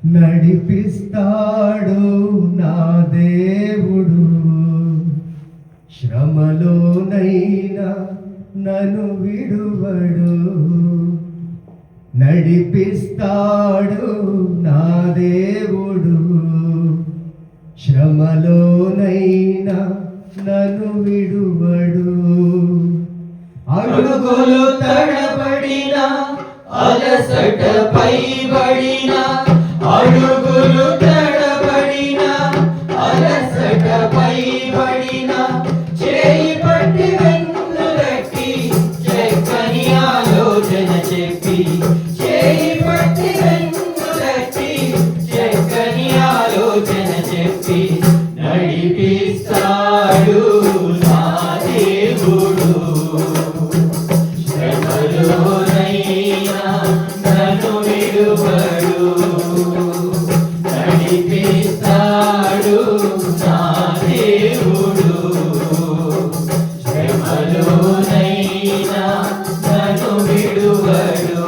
నడిపిస్తాడు నా దేవుడు, శ్రమలోనైనా నన్ను విడువడు. నడిపిస్తాడు నా దేవుడు, శ్రమలోనైనా నన్ను విడువడు. అడుగులు తడబడిన అలసట పైబడిన, అడుగులు తడబడిన అలసట పైబడిన, చేయి పట్టి వెన్నులకి చక్కని ఆలోచన చెప్పి, చేయి పట్టి వెన్నులకి చక్కని ఆలోచన చెప్పి, నడిపిస్తాడు నా దేవుడు. శ్రమలోనైనా నన్ను విడువడు, నడిపిస్తాడు నా దేవుడు. శ్రమలోనైనా నన్ను విడువడు.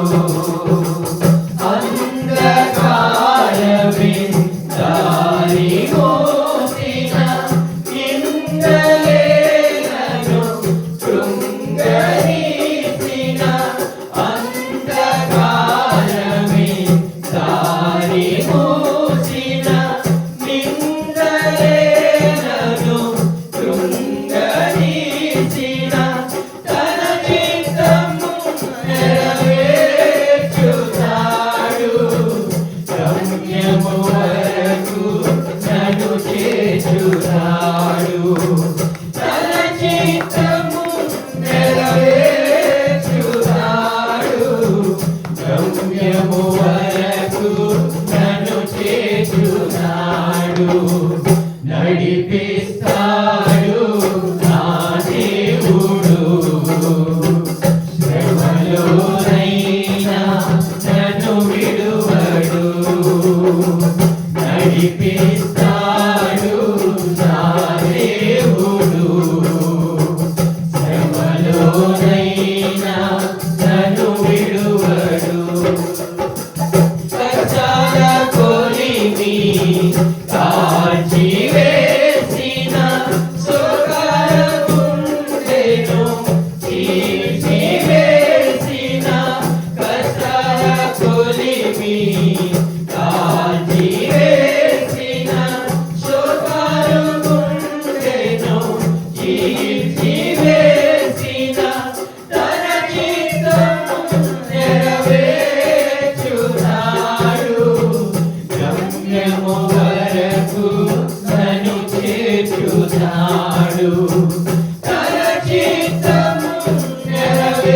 అంధకారమే దారి మోసిన, నిందలేనను కృంగరీసిన, అంధకారమే దారి మోసిన, నిందలేనను కృంగరీసిన, తన చిత్తము నెరవేర్చుతాడు. గమ్యము వరకు నన్ను చేర్చుతాడు. తన చిత్తము నెరవేర్చుతాడు. గమ్యము వరకు నన్ను చేర్చుతాడు. నడిపిస్తాడు నా దేవుడు. శ్రమలోనైనా నన్ను విడువడు, నడిపిస్తాడు నా దేవుడు. శ్రమలోనైనా నన్ను విడువడు. కష్టాల కొలిమి కాల్చివేసిన, శోకాల గుండెను చీల్చివేసిన, కష్టాల కొలిమి కాల్చివేసిన, శోకాల గుండెను చీల్చివేసిన, తన చిత్తము నెరవేర్చుతాడు. గమ్యము వరకు నన్ను చేర్చుతాడు. తన చిత్తము నెరవేర్చుతాడు.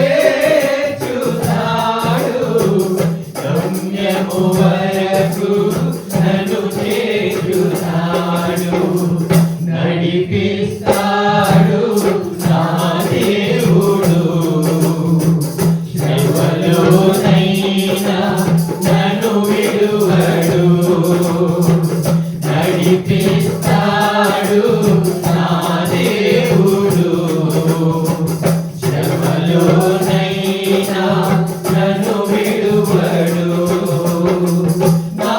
గమ్యము వరకు నన్ను చేర్చుతాడు. నడిపిస్తాడు నా దేవుడు. శ్రమలోనైనా నన్ను విడువడు, నడిపిస్తాడు నా దేవుడు. శ్రమలోనైనా నన్ను విడువడు. నా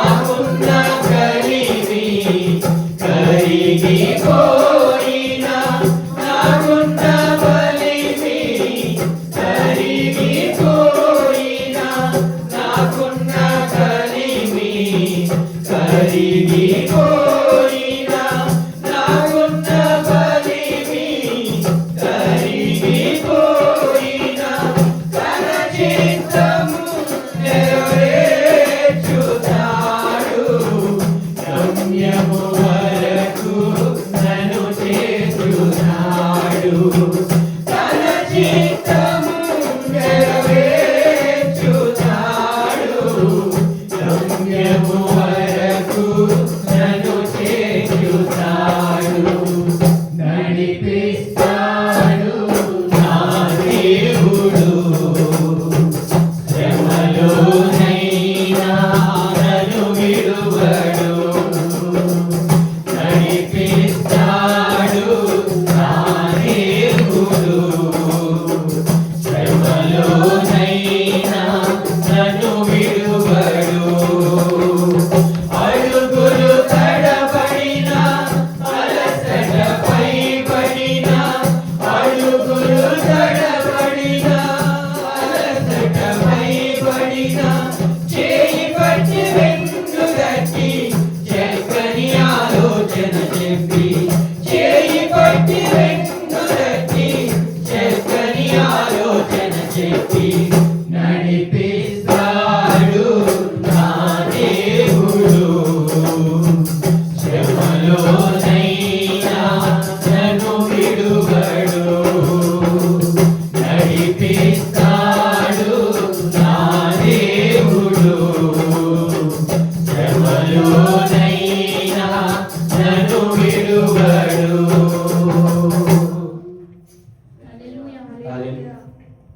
చెప్పి